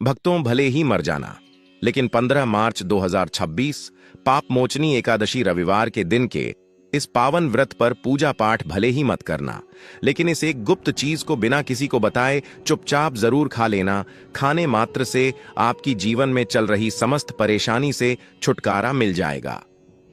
भक्तों, भले ही मर जाना, लेकिन 15 मार्च 2026 पाप मोचनी एकादशी रविवार के दिन के इस पावन व्रत पर पूजा पाठ भले ही मत करना, लेकिन इस एक गुप्त चीज को बिना किसी को बताए चुपचाप जरूर खा लेना। खाने मात्र से आपकी जीवन में चल रही समस्त परेशानी से छुटकारा मिल जाएगा।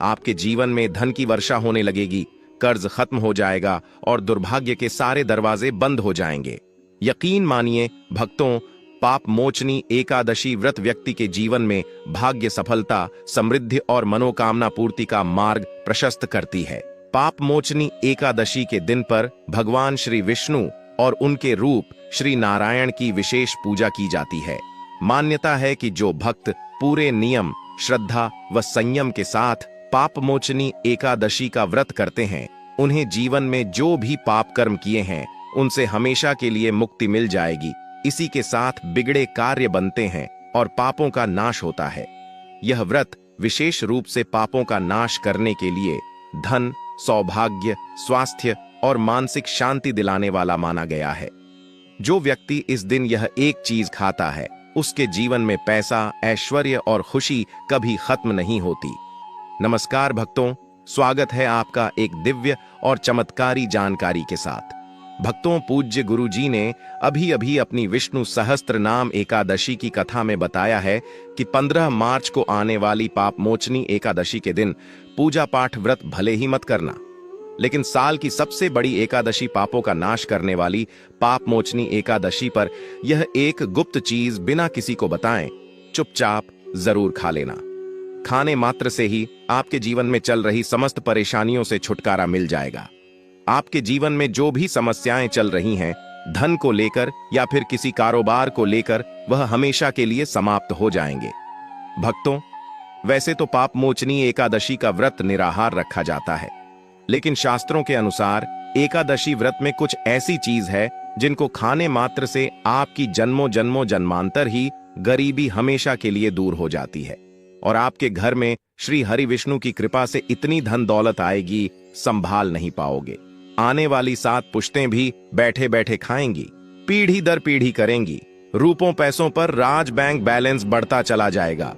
आपके जीवन में धन की वर्षा होने लगेगी, कर्ज खत्म हो जाएगा और दुर्भाग्य के सारे दरवाजे बंद हो जाएंगे। यकीन मानिए भक्तों, पाप मोचनी एकादशी व्रत व्यक्ति के जीवन में भाग्य, सफलता, समृद्धि और मनोकामना पूर्ति का मार्ग प्रशस्त करती है। पाप मोचनी एकादशी के दिन पर भगवान श्री विष्णु और उनके रूप श्री नारायण की विशेष पूजा की जाती है। मान्यता है कि जो भक्त पूरे नियम, श्रद्धा व संयम के साथ पाप मोचनी एकादशी का व्रत करते हैं, उन्हें जीवन में जो भी पाप कर्म किए हैं उनसे हमेशा के लिए मुक्ति मिल जाएगी। इसी के साथ बिगड़े कार्य बनते हैं और पापों का नाश होता है। यह व्रत विशेष रूप से पापों का नाश करने के लिए धन, सौभाग्य, स्वास्थ्य और मानसिक शांति दिलाने वाला माना गया है। जो व्यक्ति इस दिन यह एक चीज खाता है, उसके जीवन में पैसा, ऐश्वर्य और खुशी कभी खत्म नहीं होती। नमस्कार भक्तों, स्वागत है आपका एक दिव्य और चमत्कारी जानकारी के साथ। भक्तों, पूज्य गुरु जी ने अभी अभी अपनी विष्णु सहस्त्र नाम एकादशी की कथा में बताया है कि 15 मार्च को आने वाली पाप मोचनी एकादशी के दिन पूजा पाठ व्रत भले ही मत करना, लेकिन साल की सबसे बड़ी एकादशी, पापों का नाश करने वाली पाप मोचनी एकादशी पर यह एक गुप्त चीज बिना किसी को बताएं चुपचाप जरूर खा लेना। खाने मात्र से ही आपके जीवन में चल रही समस्त परेशानियों से छुटकारा मिल जाएगा। आपके जीवन में जो भी समस्याएं चल रही हैं, धन को लेकर या फिर किसी कारोबार को लेकर, वह हमेशा के लिए समाप्त हो जाएंगे। भक्तों, वैसे तो पाप मोचनी एकादशी का व्रत निराहार रखा जाता है, लेकिन शास्त्रों के अनुसार एकादशी व्रत में कुछ ऐसी चीज है जिनको खाने मात्र से आपकी जन्मों जन्मों जन्मांतर ही गरीबी हमेशा के लिए दूर हो जाती है और आपके घर में श्री हरि विष्णु की कृपा से इतनी धन दौलत आएगी, संभाल नहीं पाओगे। आने वाली 7 पुश्तें भी बैठे बैठे खाएंगी, पीढ़ी दर पीढ़ी करेंगी। रूपों पैसों पर राज बैंक बैलेंस बढ़ता चला जाएगा,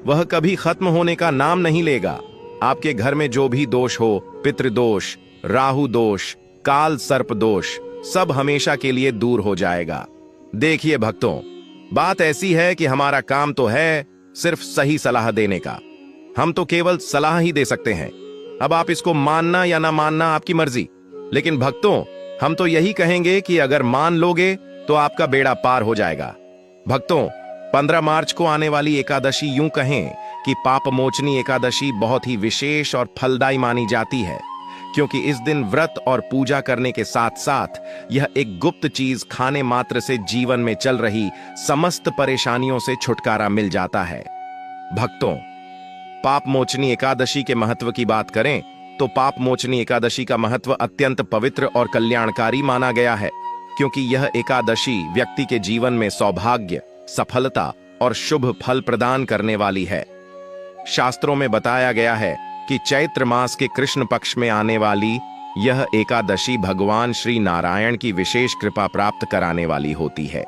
वह कभी खत्म होने का नाम नहीं लेगा। आपके घर में जो भी दोष हो, पितृदोष, राहु दोष, काल सर्प दोष, सब हमेशा के लिए दूर हो जाएगा। देखिए भक्तों, बात ऐसी है कि हमारा काम तो है सिर्फ सही सलाह देने का। हम तो केवल सलाह ही दे सकते हैं। अब आप इसको मानना या ना मानना आपकी मर्जी, लेकिन भक्तों, हम तो यही कहेंगे कि अगर मान लोगे तो आपका बेड़ा पार हो जाएगा। भक्तों, 15 मार्च को आने वाली एकादशी यूं कहें कि पाप मोचनी एकादशी बहुत ही विशेष और फलदायी मानी जाती है, क्योंकि इस दिन व्रत और पूजा करने के साथ साथ यह एक गुप्त चीज खाने मात्र से जीवन में चल रही समस्त परेशानियों से छुटकारा मिल जाता है। भक्तों, पाप मोचनी एकादशी के महत्व की बात करें तो पाप मोचनी एकादशी का महत्व अत्यंत पवित्र और कल्याणकारी माना गया है, क्योंकि यह एकादशी व्यक्ति के जीवन में सौभाग्य, सफलता और शुभ फल प्रदान करने वाली है। शास्त्रों में बताया गया है कि चैत्र मास के कृष्ण पक्ष में आने वाली यह एकादशी भगवान श्री नारायण की विशेष कृपा प्राप्त कराने वाली होती है।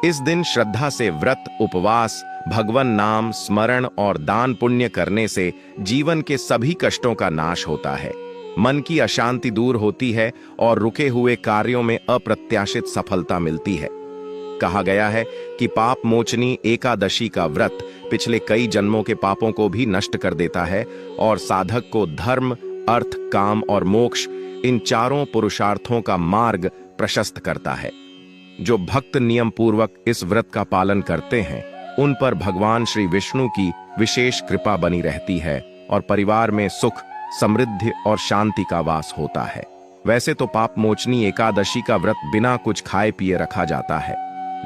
इस दिन श्रद्धा से व्रत, उपवास, भगवान नाम स्मरण और दान पुण्य करने से जीवन के सभी कष्टों का नाश होता है, मन की अशांति दूर होती है और रुके हुए कार्यों में अप्रत्याशित सफलता मिलती है। कहा गया है कि पाप मोचनी एकादशी का व्रत पिछले कई जन्मों के पापों को भी नष्ट कर देता है और साधक को धर्म, अर्थ, काम और मोक्ष, इन चारों पुरुषार्थों का मार्ग प्रशस्त करता है। जो भक्त नियम पूर्वक इस व्रत का पालन करते हैं, उन पर भगवान श्री विष्णु की विशेष कृपा बनी रहती है और परिवार में सुख, समृद्धि और शांति का वास होता है। वैसे तो पाप मोचनी एकादशी का व्रत बिना कुछ खाए पिए रखा जाता है,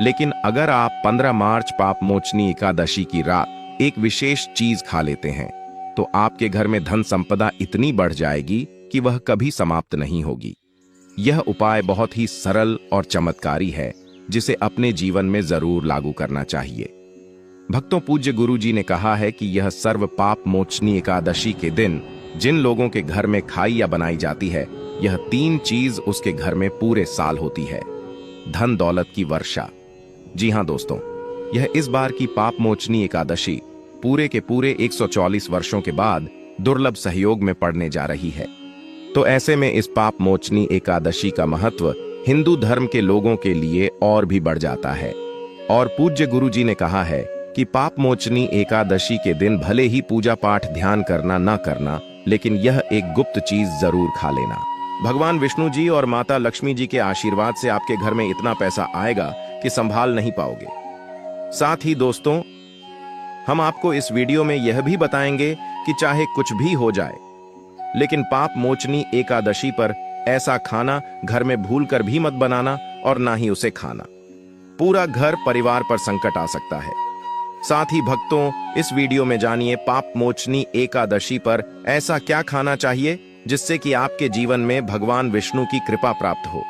लेकिन अगर आप 15 मार्च पाप मोचनी एकादशी की रात एक विशेष चीज खा लेते हैं, तो आपके घर में धन संपदा इतनी बढ़ जाएगी कि वह कभी समाप्त नहीं होगी। यह उपाय बहुत ही सरल और चमत्कारी है, जिसे अपने जीवन में जरूर लागू करना चाहिए। भक्तों, पूज्य गुरु जी ने कहा है कि यह सर्व पाप मोचनी एकादशी के दिन जिन लोगों के घर में खाई या बनाई जाती है, यह 3 चीज उसके घर में पूरे साल होती है। धन दौलत की वर्षा। जी हां दोस्तों, यह इस बार की पाप मोचनी एकादशी पूरे के पूरे 144 वर्षों के बाद दुर्लभ सहयोग में पड़ने जा रही है। तो ऐसे में इस पाप मोचनी एकादशी का महत्व हिंदू धर्म के लोगों के लिए और भी बढ़ जाता है। और पूज्य गुरु जी ने कहा है कि पाप मोचनी एकादशी के दिन भले ही पूजा पाठ ध्यान करना ना करना, लेकिन यह एक गुप्त चीज जरूर खा लेना। भगवान विष्णु जी और माता लक्ष्मी जी के आशीर्वाद से आपके घर में इतना पैसा आएगा कि संभाल नहीं पाओगे। साथ ही दोस्तों, हम आपको इस वीडियो में यह भी बताएंगे कि चाहे कुछ भी हो जाए, लेकिन पाप मोचनी एकादशी पर ऐसा खाना घर में भूलकर भी मत बनाना और ना ही उसे खाना। पूरा घर परिवार पर संकट आ सकता है। साथ ही भक्तों, इस वीडियो में जानिए पाप मोचनी एकादशी पर ऐसा क्या खाना चाहिए जिससे कि आपके जीवन में भगवान विष्णु की कृपा प्राप्त हो।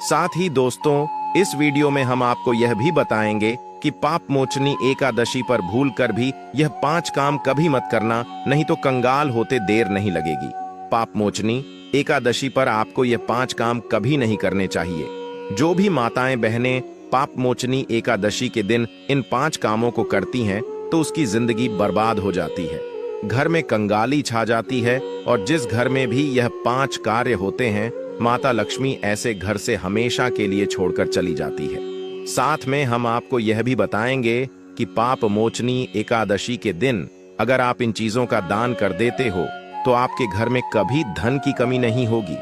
साथ ही दोस्तों, इस वीडियो में हम आपको यह भी बताएंगे कि पाप मोचनी एकादशी पर भूलकर भी यह 5 काम कभी मत करना, नहीं तो कंगाल होते देर नहीं लगेगी। पाप मोचनी एकादशी पर आपको यह 5 काम कभी नहीं करने चाहिए। जो भी माताएं बहनें पाप मोचनी एकादशी के दिन इन 5 कामों को करती हैं तो उसकी जिंदगी बर्बाद हो जाती है, घर में कंगाली छा जाती है, और जिस घर में भी यह 5 कार्य होते हैं, माता लक्ष्मी ऐसे घर से हमेशा के लिए छोड़कर चली जाती है। साथ में हम आपको यह भी बताएंगे कि पाप मोचनी एकादशी के दिन अगर आप इन चीजों का दान कर देते हो तो आपके घर में कभी धन की कमी नहीं होगी,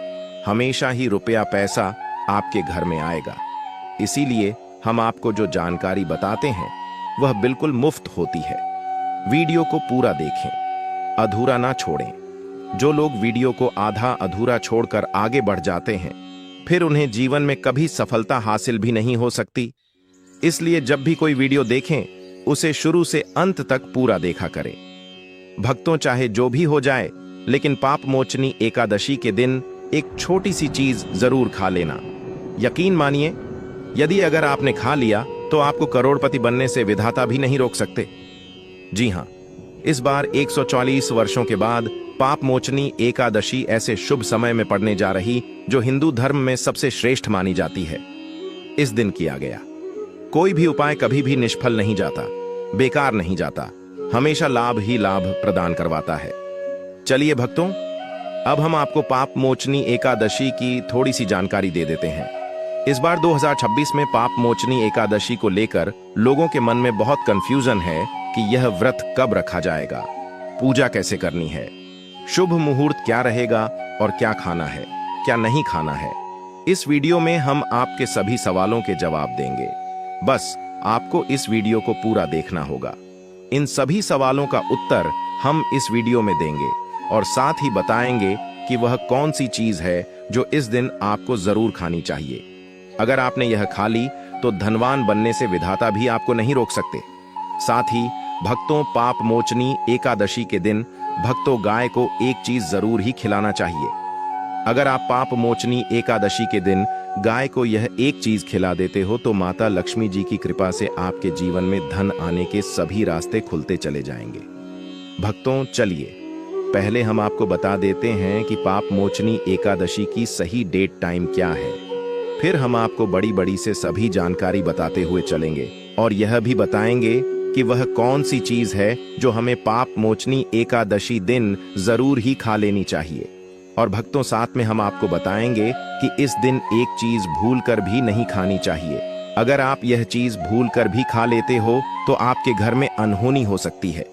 हमेशा ही रुपया पैसा आपके घर में आएगा। इसीलिए हम आपको जो जानकारी बताते हैं वह बिल्कुल मुफ्त होती है। वीडियो को पूरा देखें, अधूरा ना छोड़ें। जो लोग वीडियो को आधा अधूरा छोड़कर आगे बढ़ जाते हैं, फिर उन्हें जीवन में कभी सफलता हासिल भी नहीं हो सकती। इसलिए जब भी कोई वीडियो देखें, उसे शुरू से अंत तक पूरा देखा करें। भक्तों, चाहे जो भी हो जाए, लेकिन पाप मोचनी एकादशी के दिन एक छोटी सी चीज जरूर खा लेना। यकीन मानिए, यदि अगर आपने खा लिया तो आपको करोड़पति बनने से विधाता भी नहीं रोक सकते। जी हां, इस बार 144 वर्षों के बाद पाप मोचनी एकादशी ऐसे शुभ समय में पड़ने जा रही जो हिंदू धर्म में सबसे श्रेष्ठ मानी जाती है। इस दिन किया गया कोई भी उपाय कभी भी निष्फल नहीं जाता, बेकार नहीं जाता, हमेशा लाभ ही लाभ प्रदान करवाता है। चलिए भक्तों, अब हम आपको पाप मोचनी एकादशी की थोड़ी सी जानकारी दे देते हैं। इस बार 2026 में पाप मोचनी एकादशी को लेकर लोगों के मन में बहुत कंफ्यूजन है कि यह व्रत कब रखा जाएगा, पूजा कैसे करनी है, शुभ मुहूर्त क्या रहेगा और क्या खाना है, क्या नहीं खाना है। इस वीडियो में हम आपके सभी सवालों के जवाब देंगे। बस आपको इस वीडियो को पूरा देखना होगा। इन सभी सवालों का उत्तर हम इस वीडियो में देंगे और साथ ही बताएंगे कि वह कौन सी चीज है जो इस दिन आपको जरूर खानी चाहिए। अगर आपने यह खा ली तो धनवान बनने से विधाता भी आपको नहीं रोक सकते। साथ ही भक्तों, पाप मोचनी एकादशी के दिन भक्तों गाय को एक चीज जरूर ही खिलाना चाहिए। अगर आप पाप मोचनी एकादशी के दिन गाय को यह एक चीज खिला देते हो तो माता लक्ष्मी जी की कृपा से आपके जीवन में धन आने के सभी रास्ते खुलते चले जाएंगे। भक्तों, चलिए पहले हम आपको बता देते हैं कि पाप मोचनी एकादशी की सही डेट टाइम क्या है। फिर हम आपको बड़ी बड़ी से सभी जानकारी बताते हुए चलेंगे और यह भी बताएंगे कि वह कौन सी चीज है जो हमें पाप मोचनी एकादशी दिन जरूर ही खा लेनी चाहिए। और भक्तों, साथ में हम आपको बताएंगे कि इस दिन एक चीज भूल कर भी नहीं खानी चाहिए। अगर आप यह चीज भूल कर भी खा लेते हो तो आपके घर में अनहोनी हो सकती है।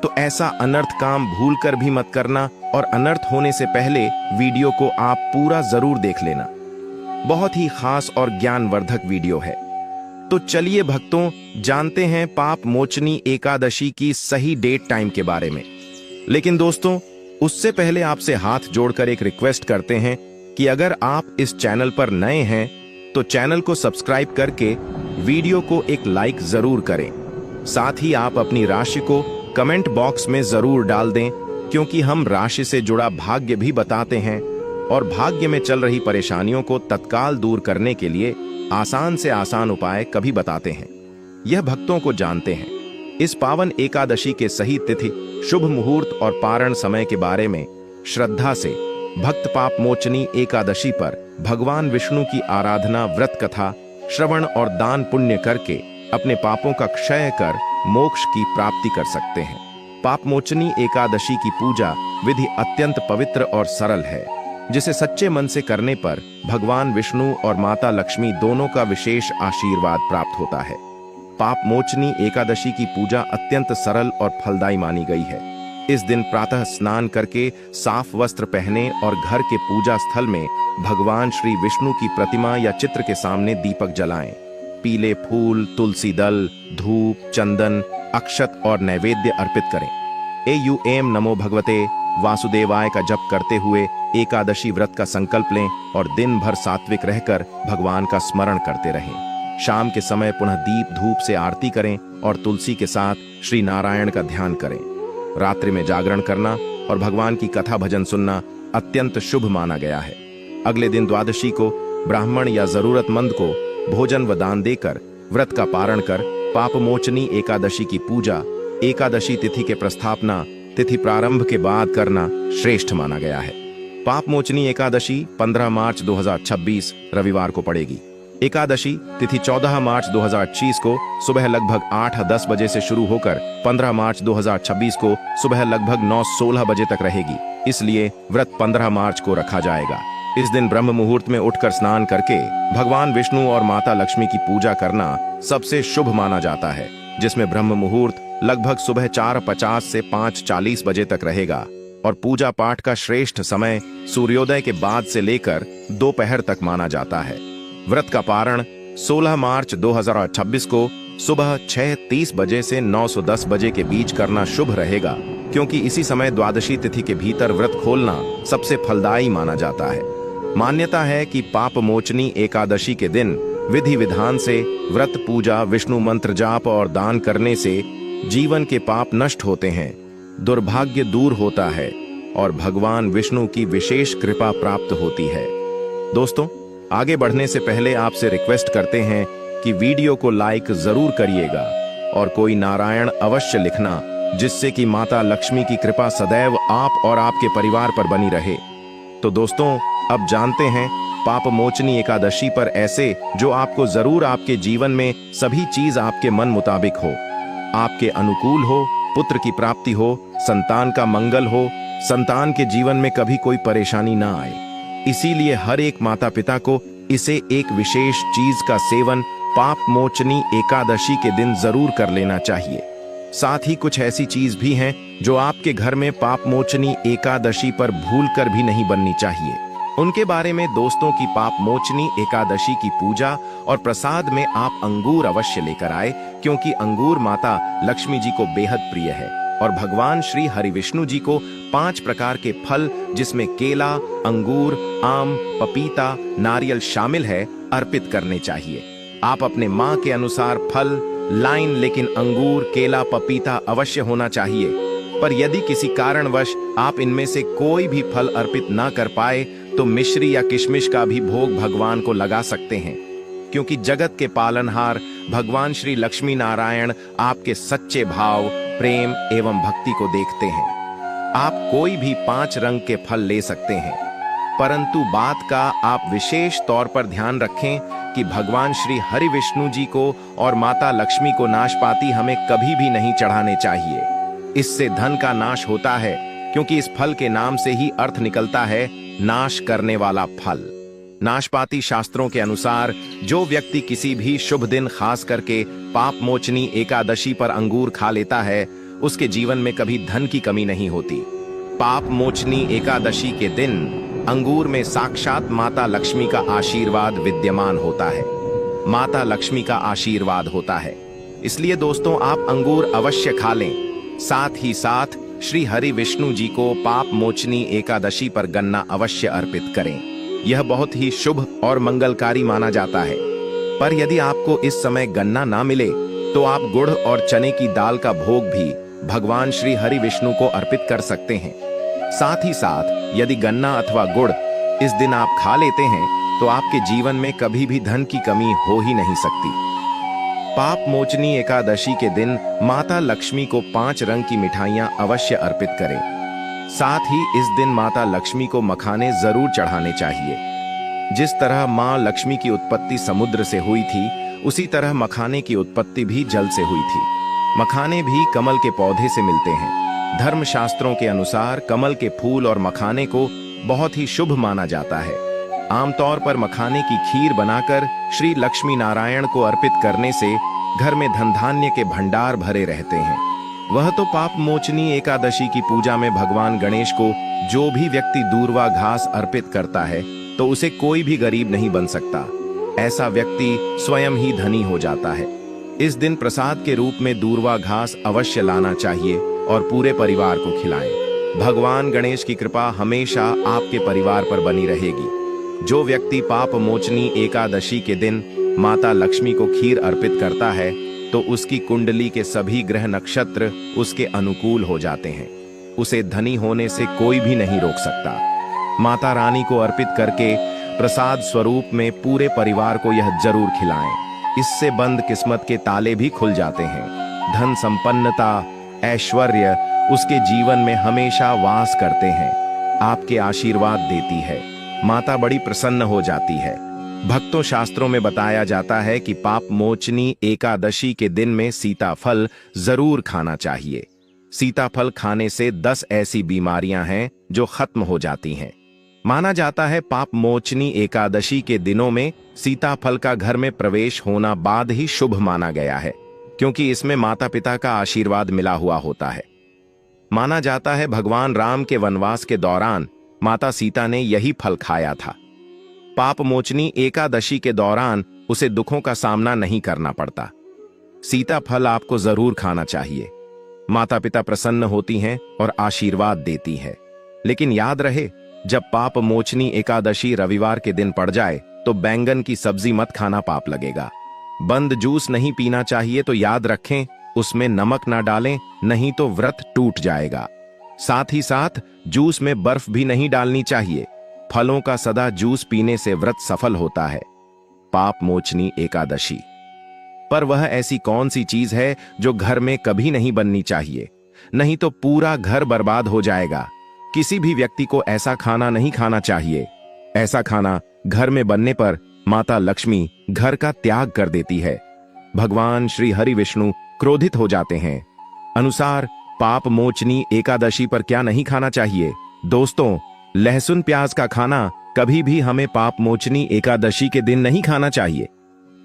तो ऐसा अनर्थ काम भूल कर भी मत करना और अनर्थ होने से पहले वीडियो को आप पूरा जरूर देख लेना। बहुत ही खास और ज्ञानवर्धक वीडियो है। तो चलिए भक्तों, जानते हैं पाप मोचनी एकादशी की सही डेट टाइम के बारे में। लेकिन दोस्तों, उससे पहले आपसे हाथ जोड़कर एक रिक्वेस्ट करते हैं कि अगर आप इस चैनल पर नए हैं तो चैनल को सब्सक्राइब करके वीडियो को एक लाइक जरूर करें। साथ ही आप अपनी राशि को कमेंट बॉक्स में जरूर डाल दें, क्योंकि हम राशि से जुड़ा भाग्य भी बताते हैं और भाग्य में चल रही परेशानियों को तत्काल दूर करने के लिए आसान से आसान उपाय कभी बताते हैं। यह भक्तों को जानते हैं। इस पावन एकादशी के सही तिथि, शुभ मुहूर्त और पारण समय के बारे में श्रद्धा से भक्त पाप मोचनी एकादशी पर भगवान विष्णु की आराधना, व्रत कथा, श्रवण और दान पुण्य करके अपने पापों का क्षय कर मोक्ष की प्राप्ति कर सकते हैं। पापमोचनी एकादशी की पूजा विधि अत्यंत पवित्र और सरल है, जिसे सच्चे मन से करने पर भगवान विष्णु और माता लक्ष्मी दोनों का विशेष आशीर्वाद प्राप्त होता है। पापमोचनी एकादशी की पूजा अत्यंत सरल और फलदायी मानी गई है। इस दिन प्रातः स्नान करके साफ वस्त्र पहने और घर के पूजा स्थल में भगवान श्री विष्णु की प्रतिमा या चित्र के सामने दीपक जलाएं। पीले फूल, तुलसी दल, धूप, चंदन, अक्षत और नैवेद्य अर्पित करें। एयूएम नमो भगवते वासुदेवाय का जप करते हुए एकादशी व्रत का संकल्प लें और दिन भर सात्विक रहकर भगवान का स्मरण करते रहें। शाम के समय पुनः दीप धूप से आरती करें और तुलसी के साथ श्री नारायण का ध्यान करें। रात्रि में जागरण करना और भगवान की कथा भजन सुनना अत्यंत शुभ माना गया है। अगले दिन द्वादशी को ब्राह्मण या जरूरतमंद को भोजन व दान देकर व्रत का पारण कर पापमोचनी एकादशी की पूजा एकादशी तिथि के प्रस्थापना तिथि प्रारंभ के बाद करना श्रेष्ठ माना गया है। पापमोचनी एकादशी 15 मार्च 2026 रविवार को पड़ेगी। एकादशी तिथि 14 मार्च 2025 को सुबह लगभग 8-10 बजे से शुरू होकर 15 मार्च 2026 को सुबह लगभग 9-16 बजे तक रहेगी। इसलिए व्रत 15 मार्च को रखा जाएगा। इस दिन ब्रह्म मुहूर्त में उठकर स्नान करके भगवान विष्णु और माता लक्ष्मी की पूजा करना सबसे शुभ माना जाता है, जिसमें ब्रह्म मुहूर्त लगभग सुबह 4:50 से 5:40 बजे तक रहेगा और पूजा पाठ का श्रेष्ठ समय सूर्योदय के बाद से लेकर दोपहर तक माना जाता है। व्रत का पारण 16 मार्च 2026 को सुबह 6:30 बजे से 9:10 बजे के बीच करना शुभ रहेगा, क्योंकि इसी समय द्वादशी तिथि के भीतर व्रत खोलना सबसे फलदायी माना जाता है। मान्यता है कि पापमोचनी एकादशी के दिन विधि विधान से व्रत पूजा, विष्णु मंत्र जाप और दान करने से जीवन के पाप नष्ट होते हैं, दुर्भाग्य दूर होता है और भगवान विष्णु की विशेष कृपा प्राप्त होती है। दोस्तों, आगे बढ़ने से पहले आपसे रिक्वेस्ट करते हैं कि वीडियो को लाइक जरूर करिएगा और कोई नारायण अवश्य लिखना, जिससे कि माता लक्ष्मी की कृपा सदैव आप और आपके परिवार पर बनी रहे। तो दोस्तों, अब जानते हैं पापमोचनी एकादशी पर ऐसे जो आपको जरूर आपके जीवन में सभी चीज आपके मन मुताबिक हो, आपके अनुकूल हो, पुत्र की प्राप्ति हो, संतान का मंगल हो, संतान के जीवन में कभी कोई परेशानी ना आए। इसीलिए हर एक माता पिता को इसे एक विशेष चीज का सेवन पापमोचनी एकादशी के दिन जरूर कर लेना चाहिए। साथ ही कुछ ऐसी चीज भी हैं जो आपके घर में पापमोचनी एकादशी पर भूलकर भी नहीं बननी चाहिए। उनके बारे में दोस्तों की पापमोचनी एकादशी की पूजा और प्रसाद में आप अंगूर अवश्य लेकर आए, क्योंकि अंगूर माता लक्ष्मी जी को बेहद प्रिय है और भगवान श्री हरि विष्णु जी को 5 प्रकार के फल, जिसमें केला, अंगूर, आम, पपीता, नारियल शामिल है, अर्पित करने चाहिए। आप अपने माँ के अनुसार फल लाइन, लेकिन अंगूर, केला, पपीता अवश्य होना चाहिए। पर यदि किसी कारणवश आप इनमें से कोई भी फल अर्पित ना कर पाए तो मिश्री या किशमिश का भी भोग भगवान को लगा सकते हैं, क्योंकि जगत के पालनहार भगवान श्री लक्ष्मी नारायण आपके सच्चे भाव, प्रेम एवं भक्ति को देखते हैं। आप कोई भी 5 रंग के फल ले सकते हैं, परंतु बात का आप विशेष तौर पर ध्यान रखें कि भगवान श्री हरि विष्णु जी को और माता लक्ष्मी को नाशपाती हमें कभी भी नहीं चढ़ाने चाहिए। इससे धन का नाश होता है, क्योंकि इस फल के नाम से ही अर्थ निकलता है नाश करने वाला फल। नाशपाती शास्त्रों के अनुसार जो व्यक्ति किसी भी शुभ दिन, खास करके पापमोचनी एकादशी पर अंगूर खा लेता है, उसके जीवन में कभी धन की कमी नहीं होती। पापमोचनी एकादशी के दिन अंगूर में साक्षात माता लक्ष्मी का आशीर्वाद विद्यमान होता है। माता लक्ष्मी का आशीर्वाद होता है, इसलिए दोस्तों आप अंगूर अवश्य खा लें। साथ ही साथ श्री हरि विष्णु जी को पापमोचनी एकादशी पर गन्ना अवश्य अर्पित करें। यह बहुत ही शुभ और मंगलकारी माना जाता है। पर यदि आपको इस समय गन्ना ना मिले तो आप गुड़ और चने की दाल का भोग भी भगवान श्री हरि विष्णु को अर्पित कर सकते हैं। साथ ही साथ यदि गन्ना अथवा गुड़ इस दिन आप खा लेते हैं तो आपके जीवन में कभी भी धन की कमी हो ही नहीं सकती। पापमोचनी एकादशी के दिन माता लक्ष्मी को 5 रंग की मिठाइयां अवश्य अर्पित करें। साथ ही इस दिन माता लक्ष्मी को मखाने जरूर चढ़ाने चाहिए। जिस तरह मां लक्ष्मी की उत्पत्ति समुद्र से हुई थी, उसी तरह मखाने की उत्पत्ति भी जल से हुई थी। मखाने भी कमल के पौधे से मिलते हैं। धर्मशास्त्रों के अनुसार कमल के फूल और मखाने को बहुत ही शुभ माना जाता है। आमतौर पर मखाने की खीर बनाकर श्री लक्ष्मी नारायण को अर्पित करने से घर में धन धान्य के भंडार भरे रहते हैं। वह तो पाप मोचनी एकादशी की पूजा में भगवान गणेश को जो भी व्यक्ति दूर्वा घास अर्पित करता है तो उसे कोई भी गरीब नहीं बन सकता। ऐसा व्यक्ति स्वयं ही धनी हो जाता है। इस दिन प्रसाद के रूप में दूर्वा घास अवश्य लाना चाहिए और पूरे परिवार को खिलाएं। भगवान गणेश की कृपा हमेशा आपके परिवार पर बनी रहेगी। जो व्यक्ति पाप मोचनी एकादशी के दिन माता लक्ष्मी को खीर अर्पित करता है तो उसकी कुंडली के सभी ग्रह नक्षत्र उसके अनुकूल हो जाते हैं। उसे धनी होने से कोई भी नहीं रोक सकता। माता रानी को अर्पित करके प्रसाद स्वरूप में पूरे परिवार को यह जरूर खिलाएं। इससे बंद किस्मत के ताले भी खुल जाते हैं। धन संपन्नता, ऐश्वर्य उसके जीवन में हमेशा वास करते हैं। आपके आशीर्वाद देती है। माता बड़ी प्रसन्न हो जाती है। भक्तों, शास्त्रों में बताया जाता है कि पाप मोचनी एकादशी के दिन में सीताफल जरूर खाना चाहिए। सीताफल खाने से 10 ऐसी बीमारियां हैं जो खत्म हो जाती हैं। माना जाता है पाप मोचनी एकादशी के दिनों में सीताफल का घर में प्रवेश होना बाद ही शुभ माना गया है, क्योंकि इसमें माता पिता का आशीर्वाद मिला हुआ होता है। माना जाता है भगवान राम के वनवास के दौरान माता सीता ने यही फल खाया था। पाप मोचनी एकादशी के दौरान उसे दुखों का सामना नहीं करना पड़ता। सीताफल आपको जरूर खाना चाहिए। माता पिता प्रसन्न होती हैं और आशीर्वाद देती है। लेकिन याद रहे, जब पाप मोचनी एकादशी रविवार के दिन पड़ जाए तो बैंगन की सब्जी मत खाना, पाप लगेगा। बंद जूस नहीं पीना चाहिए तो याद रखें उसमें नमक ना डालें, नहीं तो व्रत टूट जाएगा। साथ ही साथ जूस में बर्फ भी नहीं डालनी चाहिए। फलों का सदा जूस पीने से व्रत सफल होता है। पाप मोचनी एकादशी पर वह ऐसी कौन सी चीज है जो घर में कभी नहीं बननी चाहिए, नहीं तो पूरा घर बर्बाद हो जाएगा। किसी भी व्यक्ति को ऐसा खाना नहीं खाना चाहिए। ऐसा खाना घर में बनने पर माता लक्ष्मी घर का त्याग कर देती है। भगवान श्री हरि विष्णु क्रोधित हो जाते हैं। अनुसार पाप मोचनी एकादशी पर क्या नहीं खाना चाहिए? दोस्तों, लहसुन प्याज का खाना कभी भी हमें पाप मोचनी एकादशी के दिन नहीं खाना चाहिए,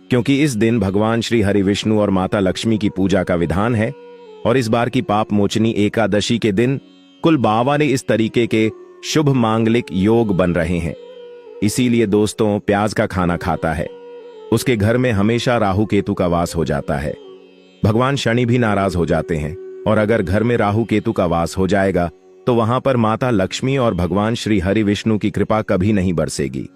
क्योंकि इस दिन भगवान श्री हरि विष्णु और माता लक्ष्मी की पूजा का विधान है। और इस बार की पाप मोचनी एकादशी के दिन कुल 52 इस तरीके के शुभ मांगलिक योग बन रहे हैं। इसीलिए दोस्तों, प्याज का खाना खाता है उसके घर में हमेशा राहु केतु का वास हो जाता है। भगवान शनि भी नाराज हो जाते हैं, और अगर घर में राहु केतु का वास हो जाएगा तो वहां पर माता लक्ष्मी और भगवान श्री हरि विष्णु की कृपा कभी नहीं बरसेगी।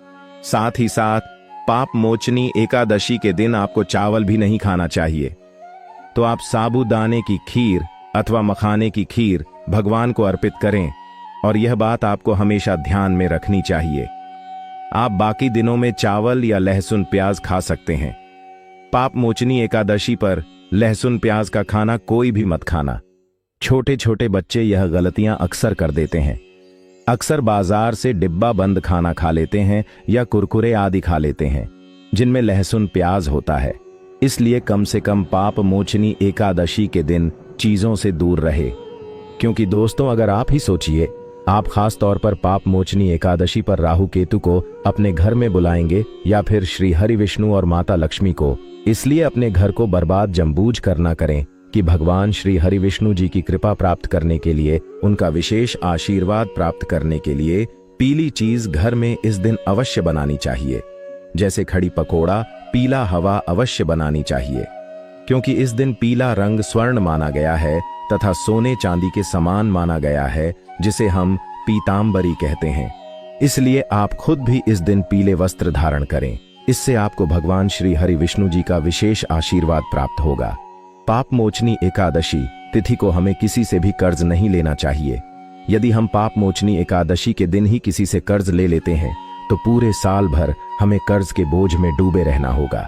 साथ ही साथ पाप मोचनी एकादशी के दिन आपको चावल भी नहीं खाना चाहिए। तो आप साबूदाने की खीर अथवा मखाने की खीर भगवान को अर्पित करें, और यह बात आपको हमेशा ध्यान में रखनी चाहिए। आप बाकी दिनों में चावल या लहसुन प्याज खा सकते हैं। पाप मोचनी एकादशी पर लहसुन प्याज का खाना कोई भी मत खाना। छोटे छोटे बच्चे यह गलतियां अक्सर कर देते हैं। अक्सर बाजार से डिब्बा बंद खाना खा लेते हैं या कुरकुरे आदि खा लेते हैं जिनमें लहसुन प्याज होता है। इसलिए कम से कम पाप मोचनी एकादशी के दिन चीजों से दूर रहे। क्योंकि दोस्तों, अगर आप ही सोचिए, आप खास तौर पर पाप मोचनी एकादशी पर राहु केतु को अपने घर में बुलाएंगे या फिर श्री हरि विष्णु और माता लक्ष्मी को, इसलिए अपने घर को बर्बाद जमबूझ कर ना करें कि भगवान श्री हरि विष्णु जी की कृपा प्राप्त करने के लिए, उनका विशेष आशीर्वाद प्राप्त करने के लिए पीली चीज घर में इस दिन अवश्य बनानी चाहिए। जैसे खड़ी पकोड़ा, पीला हवा अवश्य बनानी चाहिए, क्योंकि इस दिन पीला रंग स्वर्ण माना गया है तथा सोने चांदी के समान माना गया है, जिसे हम पीतांबरी कहते हैं। इसलिए आप खुद भी इस दिन पीले वस्त्र धारण करें। इससे आपको भगवान श्री हरि विष्णु जी का विशेष आशीर्वाद प्राप्त होगा। पाप मोचनी एकादशी तिथि को हमें किसी से भी कर्ज नहीं लेना चाहिए। यदि हम पाप मोचनी एकादशी के दिन ही किसी से कर्ज ले लेते हैं तो पूरे साल भर हमें कर्ज के बोझ में डूबे रहना होगा।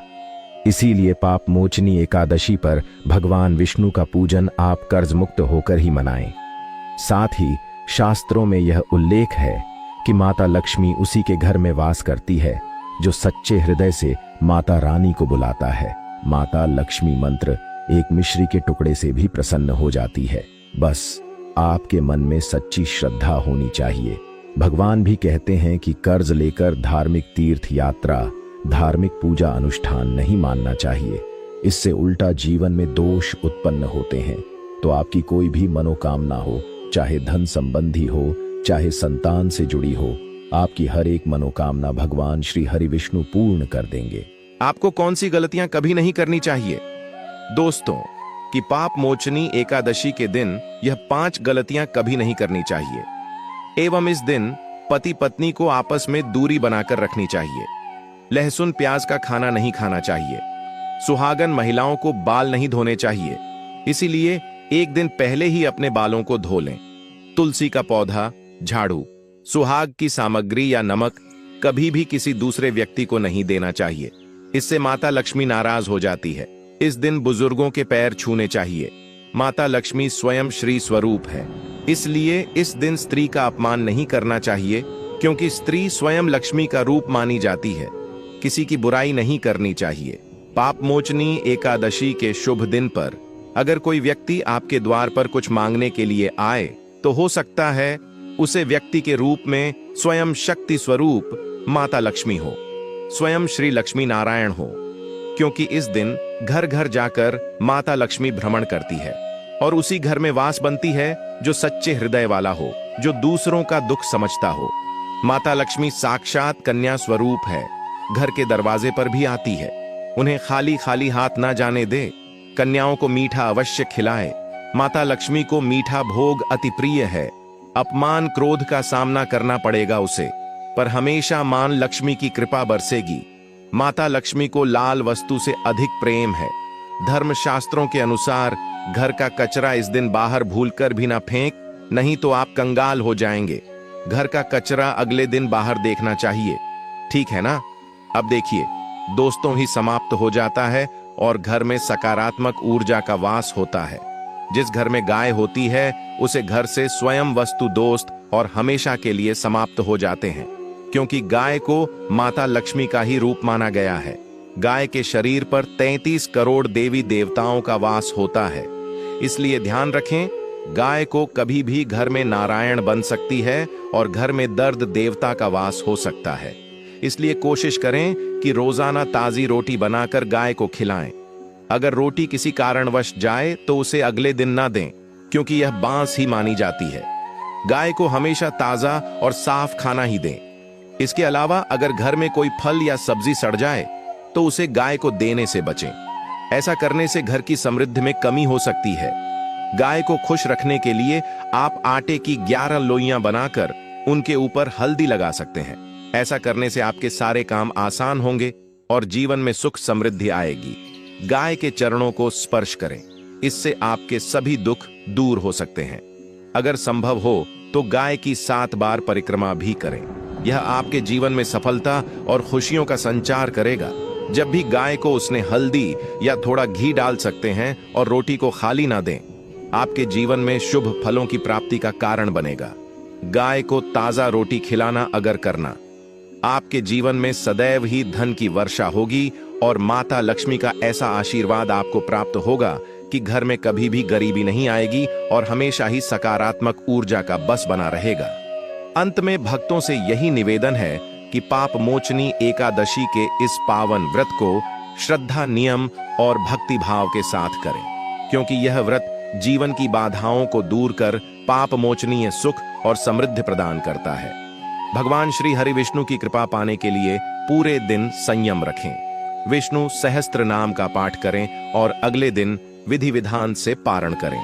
इसीलिए पाप मोचनी एकादशी पर भगवान विष्णु का पूजन आप कर्ज मुक्त होकर ही मनाएं। साथ ही शास्त्रों में यह उल्लेख है कि माता लक्ष्मी उसी के घर में वास करती है जो सच्चे हृदय से माता रानी को बुलाता है। माता लक्ष्मी मंत्र एक मिश्री के टुकड़े से भी प्रसन्न हो जाती है। बस आपके मन में सच्ची श्रद्धा होनी चाहिए। भगवान भी कहते हैं कि कर्ज लेकर धार्मिक तीर्थ यात्रा, धार्मिक पूजा अनुष्ठान नहीं मानना चाहिए। इससे उल्टा जीवन में दोष उत्पन्न होते हैं। तो आपकी कोई भी मनोकामना हो, चाहे धन संबंधी हो, चाहे संतान से जुड़ी हो, आपकी हर एक मनोकामना भगवान श्री हरि विष्णु पूर्ण कर देंगे। आपको कौन सी गलतियां कभी नहीं करनी चाहिए? दोस्तों, कि पाप मोचनी एकादशी के दिन यह 5 गलतियां कभी नहीं करनी चाहिए। एवं इस दिन पति पत्नी को आपस में दूरी बनाकर रखनी चाहिए। लहसुन प्याज का खाना नहीं खाना चाहिए। सुहागन महिलाओं को बाल नहीं धोने चाहिए, इसीलिए एक दिन पहले ही अपने बालों को धो लें। तुलसी का पौधा, झाड़ू, सुहाग की सामग्री या नमक कभी भी किसी दूसरे व्यक्ति को नहीं देना चाहिए। इससे माता लक्ष्मी नाराज हो जाती है। इस दिन बुजुर्गों के पैर छूने चाहिए। माता लक्ष्मी स्वयं श्री स्वरूप है, इसलिए इस दिन स्त्री का अपमान नहीं करना चाहिए, क्योंकि स्त्री स्वयं लक्ष्मी का रूप मानी जाती है। किसी की बुराई नहीं करनी चाहिए। पाप मोचनी एकादशी के शुभ दिन पर अगर कोई व्यक्ति आपके द्वार पर कुछ मांगने के लिए आए, तो हो सकता है उसे व्यक्ति के रूप में स्वयं शक्ति स्वरूप माता लक्ष्मी हो, स्वयं श्री लक्ष्मी नारायण हो, क्योंकि इस दिन घर घर जाकर माता लक्ष्मी भ्रमण करती है और उसी घर में वास बनती है जो सच्चे हृदय वाला हो, जो दूसरों का दुख समझता हो। माता लक्ष्मी साक्षात कन्या स्वरूप है, घर के दरवाजे पर भी आती है। उन्हें खाली खाली हाथ ना जाने दे। कन्याओं को मीठा अवश्य खिलाए। माता लक्ष्मी को मीठा भोग अति प्रिय है। अपमान क्रोध का सामना करना पड़ेगा उसे, पर हमेशा मान लक्ष्मी की कृपा बरसेगी। माता लक्ष्मी को लाल वस्तु से अधिक प्रेम है। धर्म शास्त्रों के अनुसार घर का कचरा इस दिन बाहर भूलकर भी ना फेंक, नहीं तो आप कंगाल हो जाएंगे। घर का कचरा अगले दिन बाहर देखना चाहिए, ठीक है ना? अब देखिए, दोस्तों ही समाप्त हो जाता है और घर में सकारात्मक ऊर्जा का वास होता है। जिस घर में गाय होती है उसे घर से स्वयं वस्तु दोस्त और हमेशा के लिए समाप्त हो जाते हैं, क्योंकि गाय को माता लक्ष्मी का ही रूप माना गया है। गाय के शरीर पर 33 करोड़ देवी देवताओं का वास होता है, इसलिए ध्यान रखें, गाय को कभी भी घर में नारायण बन सकती है और घर में दर्द देवता का वास हो सकता है। इसलिए कोशिश करें कि रोजाना ताजी रोटी बनाकर गाय को खिलाएं। अगर रोटी किसी कारणवश जाए तो उसे अगले दिन ना दें, क्योंकि यह बांस ही मानी जाती है। गाय को हमेशा ताजा और साफ खाना ही दें। इसके अलावा अगर घर में कोई फल या सब्जी सड़ जाए तो उसे गाय को देने से बचें। ऐसा करने से घर की समृद्धि में कमी हो सकती है। गाय को खुश रखने के लिए आप आटे की 11 लोइयां बनाकर उनके ऊपर हल्दी लगा सकते हैं। ऐसा करने से आपके सारे काम आसान होंगे और जीवन में सुख समृद्धि आएगी। गाय के चरणों को स्पर्श करें, इससे आपके सभी दुख दूर हो सकते हैं। अगर संभव हो तो गाय की 7 बार परिक्रमा भी करें। यह आपके जीवन में सफलता और खुशियों का संचार करेगा। जब भी गाय को उसने हल्दी या थोड़ा घी डाल सकते हैं और रोटी को खाली ना दें, आपके जीवन में शुभ फलों की प्राप्ति का कारण बनेगा। गाय को ताजा रोटी खिलाना अगर करना, आपके जीवन में सदैव ही धन की वर्षा होगी और माता लक्ष्मी का ऐसा आशीर्वाद आपको प्राप्त होगा कि घर में कभी भी गरीबी नहीं आएगी और हमेशा ही सकारात्मक ऊर्जा का बस बना रहेगा। अंत में भक्तों से यही निवेदन है कि पाप मोचनी एकादशी के इस पावन व्रत को श्रद्धा, नियम और भक्ति भाव के साथ करें, क्योंकि यह व्रत जीवन की बाधाओं को दूर कर पाप मोचनीय सुख और समृद्धि प्रदान करता है। भगवान श्री हरि विष्णु की कृपा पाने के लिए पूरे दिन संयम रखें। विष्णु सहस्त्र नाम का पाठ करें और अगले दिन विधि विधान से पारण करें।